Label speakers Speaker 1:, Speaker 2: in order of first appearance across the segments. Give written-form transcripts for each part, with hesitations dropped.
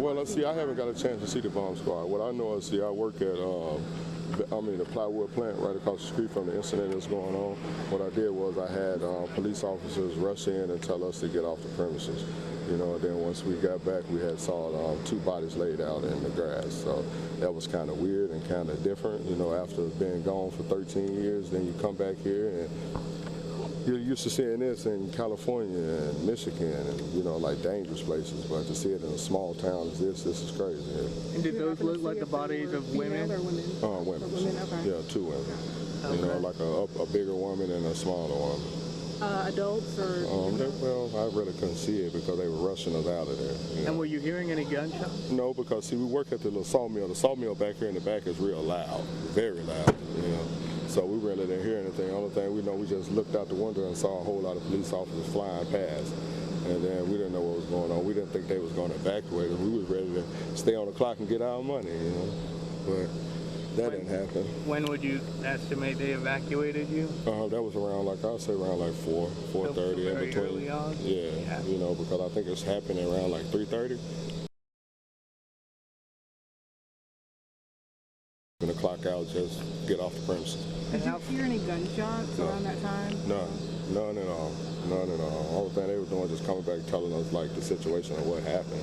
Speaker 1: Well, let's see, I haven't got a chance to see the bomb squad. What I know is, see, I work at the plywood plant right across the street from the incident that's going on. What I did was I had police officers rush in and tell us to get off the premises. You know, and then once we got back, we had saw 2 bodies laid out in the grass. So that was kind of weird and kind of different. You know, after being gone for 13 years, then you come back here and you're used to seeing this in California and Michigan and, you know, like dangerous places, but to see it in a small town as this is crazy. Yeah.
Speaker 2: And did those look like the bodies of women?
Speaker 1: Women.
Speaker 3: Okay.
Speaker 1: Yeah, 2 women. Okay. You know, like a bigger woman and a smaller woman.
Speaker 3: Adults or?
Speaker 1: Well, I really couldn't see it because they were rushing us out of there. You know?
Speaker 2: And were you hearing any gunshots?
Speaker 1: No, because see, we work at the little sawmill. The sawmill back here in the back is real loud, very loud. You know, so we really didn't hear anything. The only thing we know, we just looked out the window and saw a whole lot of police officers flying past. And then we didn't know what was going on. We didn't think they was going to evacuate us. We was ready to stay on the clock and get our money, you know. But that didn't happen.
Speaker 2: When would you estimate they evacuated you?
Speaker 1: That was around, like I say, around like 4:30 in between.
Speaker 2: Early on?
Speaker 1: Yeah, you know, because I think it's happening around like 3:30. When the clock out, just get off the premises.
Speaker 3: Did you hear any gunshots around that time?
Speaker 1: None at all. None at all. All the thing they were doing just coming back telling us like the situation of what happened.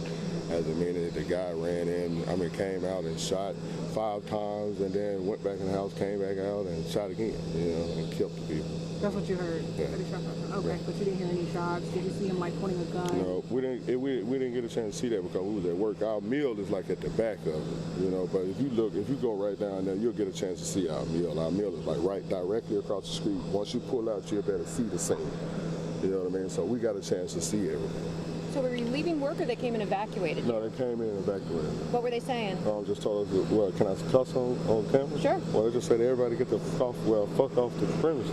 Speaker 1: As a minute, the guy ran in, came out and shot 5 times and then went back in the house, came back out and shot again, you know, and killed the people.
Speaker 3: That's what you heard?
Speaker 1: Yeah.
Speaker 3: Okay, yeah. But you didn't hear any shots? Did you see him like pointing a gun?
Speaker 1: No, we didn't get a chance to see that because we was at work. Our mill is like at the back of it, you know, but if you go right down there, you'll get a chance to see our mill. Our mill is like right directly across the street. Once you pull out, you'll better see the scene. You know what I mean? So we got a chance to see everything.
Speaker 4: So were you leaving work or they came and evacuated?
Speaker 1: No, they came in and evacuated.
Speaker 4: What were they saying?
Speaker 1: Just told us, well, can I cuss on camera?
Speaker 4: Sure.
Speaker 1: Well, they just said everybody get the fuck off the premises.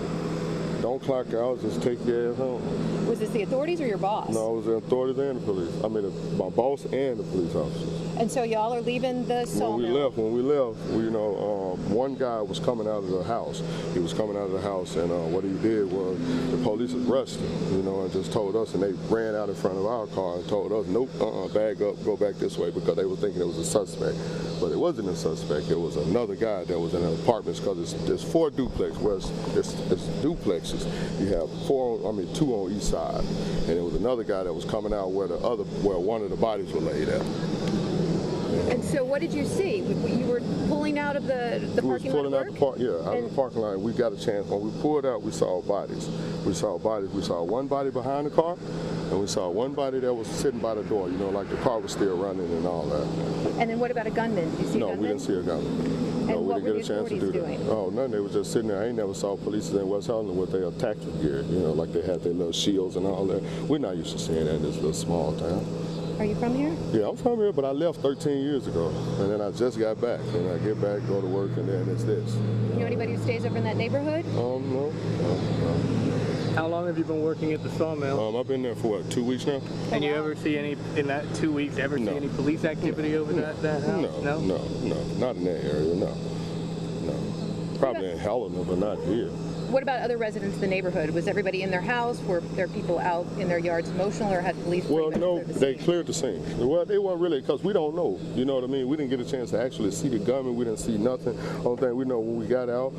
Speaker 1: Don't clock out, just take your ass home.
Speaker 4: Was this the authorities or your boss?
Speaker 1: No, it was the authorities and the police. My boss and the police officers.
Speaker 4: And so y'all are leaving the sawmill?
Speaker 1: When we left, one guy was coming out of the house. He was coming out of the house, and what he did was the police rushed him, you know, and just told us, and they ran out in front of our car and told us, nope, bag up, go back this way, because they were thinking it was a suspect. But it wasn't a suspect. It was another guy that was in an apartment because there's 4 duplexes. Well, it's duplexes. You have 2 on each side, and it was another guy that was coming out where one of the bodies were laid at.
Speaker 4: And so what did you see? You were pulling out of the parking lot?
Speaker 1: Out of the parking lot. We got a chance. When we pulled out, we saw bodies. We saw one body behind the car, and we saw one body that was sitting by the door, you know, like the car was still running and all that.
Speaker 4: And then what about a gunman? Did you see a gunman?
Speaker 1: No, we didn't see a gunman. No, we didn't get a chance to do that. Oh, nothing. They were just sitting there. I ain't never saw police in West Helena with their tactical gear, you know, like they had their little shields and all that. We're not used to seeing that in this little small town.
Speaker 4: Are you from here?
Speaker 1: Yeah, I'm from here, but I left 13 years ago, and then I just got back. And I get back, go to work, and then it's this.
Speaker 4: You know anybody who stays over in that neighborhood?
Speaker 1: No.
Speaker 2: How long have you been working at the sawmill?
Speaker 1: I've been there for, 2 weeks now?
Speaker 2: And you ever see any, in that 2 weeks, see any police activity over that house?
Speaker 1: No, not in that area, no. Probably in Helena, but not here.
Speaker 4: What about other residents in the neighborhood? Was everybody in their house? Were there people out in their yards emotional, or had police?
Speaker 1: Well, no, they cleared the scene. Well, they weren't really, because we don't know. You know what I mean? We didn't get a chance to actually see the gunman. We didn't see nothing. Only thing we know, when we got off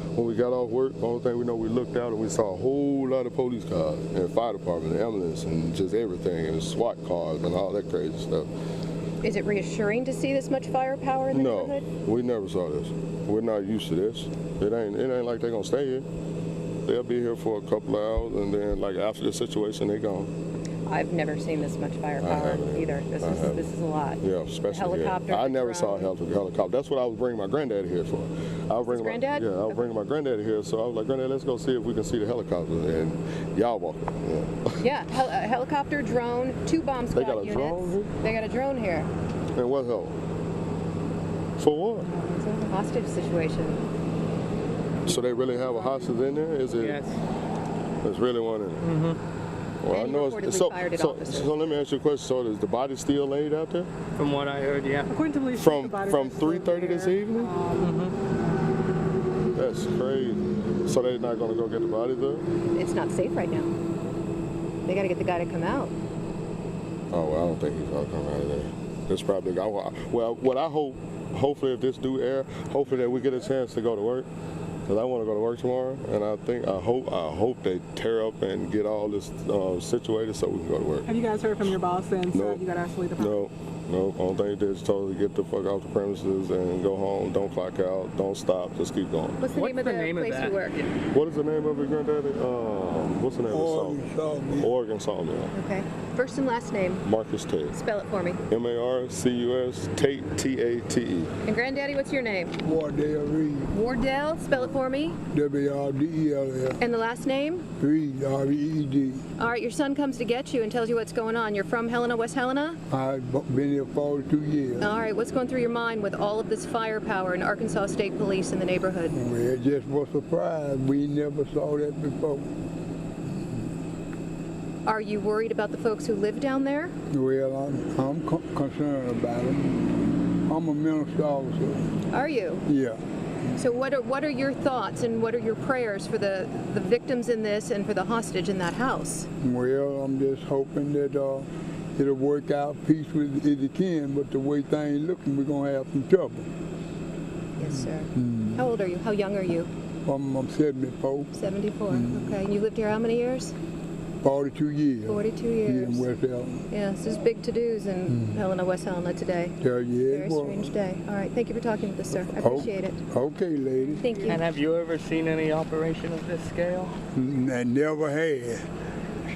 Speaker 1: work, only thing we know, we looked out and we saw a whole lot of police cars and fire department, and ambulance, and just everything, and SWAT cars and all that crazy stuff.
Speaker 4: Is it reassuring to see this much firepower in the neighborhood?
Speaker 1: No, we never saw this. We're not used to this. It ain't like they're gonna stay here. They'll be here for a couple of hours, and then, like, after the situation, they're gone.
Speaker 4: I've never seen this much firepower either. This is a lot.
Speaker 1: Yeah, especially
Speaker 4: helicopter.
Speaker 1: Here. I never saw a helicopter. That's what I was bringing my granddaddy here for. I was bringing my granddaddy here, so I was like, Granddad, let's go see if we can see the helicopter, and y'all walk.
Speaker 4: Yeah, a helicopter, drone, 2 bomb squad units.
Speaker 1: They got a drone here?
Speaker 4: They got a drone here.
Speaker 1: And what help? For what?
Speaker 4: It's a hostage situation.
Speaker 1: So they really have a hostage in there? Is it?
Speaker 2: Yes.
Speaker 1: There's really one in there. Mm-hmm. Well,
Speaker 4: and
Speaker 1: I know
Speaker 4: it's so
Speaker 1: let me ask you a question. So is the body still laid out there?
Speaker 2: From what I heard, yeah.
Speaker 3: According to police,
Speaker 1: from 3:30 this evening? That's crazy. So they're not going to go get the body there?
Speaker 4: It's not safe right now. They got to get the guy to come out.
Speaker 1: Oh, well, I don't think he's going to come out of there. That's probably well. What I hope, hopefully, if this do air, hopefully that we get a chance to go to work. Because I want to go to work tomorrow, and I hope they tear up and get all this situated so we can go to work.
Speaker 3: Have you guys heard from your boss since
Speaker 1: No.
Speaker 3: you got asked to leave the property?
Speaker 1: No. Only thing they did is told us to get the fuck off the premises and go home. Don't clock out. Don't stop. Just keep going.
Speaker 4: What's the name of the place
Speaker 2: that?
Speaker 4: you work?
Speaker 1: What is the name of it, Granddaddy? What's the name
Speaker 5: Oregon
Speaker 1: of the
Speaker 5: Sawmill.
Speaker 1: sawmill? Oregon Sawmill.
Speaker 4: Okay. First and last name.
Speaker 1: Marcus Tate.
Speaker 4: Spell it for me.
Speaker 1: Marcus Tate, Tate.
Speaker 4: And Granddaddy, what's your name?
Speaker 5: Wardell Reed,
Speaker 4: Wardell. Spell it for me.
Speaker 5: WRDELL,
Speaker 4: And the last name?
Speaker 5: Reed, REED.
Speaker 4: All right, your son comes to get you and tells you what's going on. You're from Helena-West Helena?
Speaker 5: I've been here 42 years.
Speaker 4: All right, what's going through your mind with all of this firepower in Arkansas State Police in the neighborhood?
Speaker 5: Well, it just was a surprise. We never saw that before.
Speaker 4: Are you worried about the folks who live down there?
Speaker 5: Well, I'm concerned about them. I'm a minister officer.
Speaker 4: Are you?
Speaker 5: Yeah.
Speaker 4: So what are your thoughts and what are your prayers for the victims in this and for the hostage in that house?
Speaker 5: Well, I'm just hoping that it'll work out peacefully as it can, but the way things looking, we're going to have some trouble.
Speaker 4: Yes, sir. How old are you? How young are you?
Speaker 5: I'm 74,
Speaker 4: 74. Okay. And you lived here how many years?
Speaker 5: 42 years.
Speaker 4: 42
Speaker 5: Here
Speaker 4: years.
Speaker 5: in West Helena.
Speaker 4: Yes, there's big to-dos in Helena-West Helena today.
Speaker 5: Yeah, yeah,
Speaker 4: Very
Speaker 5: it was.
Speaker 4: strange day. All right, thank you for talking with us, sir. I appreciate it.
Speaker 5: Okay, lady.
Speaker 4: Thank you.
Speaker 2: And have you ever seen any operation of this scale?
Speaker 5: I never had.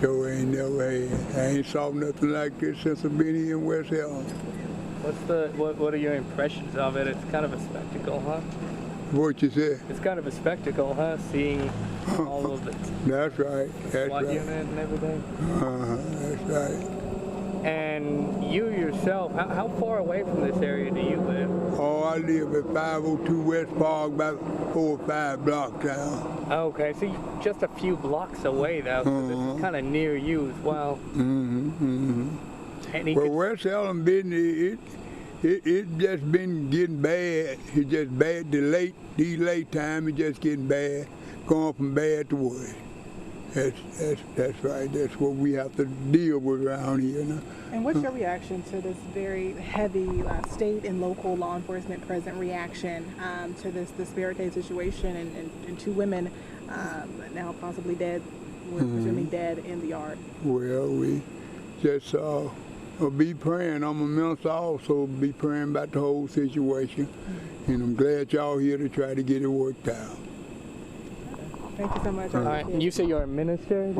Speaker 5: Sure ain't never had. I ain't saw nothing like this since I've been here in West Helena.
Speaker 2: What are your impressions of it? It's kind of a spectacle, huh?
Speaker 5: What you said?
Speaker 2: It's kind of a spectacle, huh? Seeing all of the
Speaker 5: That's right. That's
Speaker 2: SWAT
Speaker 5: right.
Speaker 2: unit and everything.
Speaker 5: That's right.
Speaker 2: And you yourself, how far away from this area do you live?
Speaker 5: Oh, I live at 502 West Park, about 4 or 5 blocks down.
Speaker 2: Okay, so you're just a few blocks away, though, so this is kind of near you as well. And he
Speaker 5: Well,
Speaker 2: could-
Speaker 5: West Helena business, it just been getting bad. It's just bad. These late time, it's just getting bad, going from bad to worse. That's right. That's what we have to deal with around here now.
Speaker 3: And what's your reaction to this very heavy state and local law enforcement present reaction to this barricade situation and 2 women now possibly dead, we're presuming dead in the yard?
Speaker 5: Well, we just be praying. I'm a minister also, be praying about the whole situation. And I'm glad y'all here to try to get it worked out.
Speaker 3: Thank you so much.
Speaker 2: All right, you say you're a minister?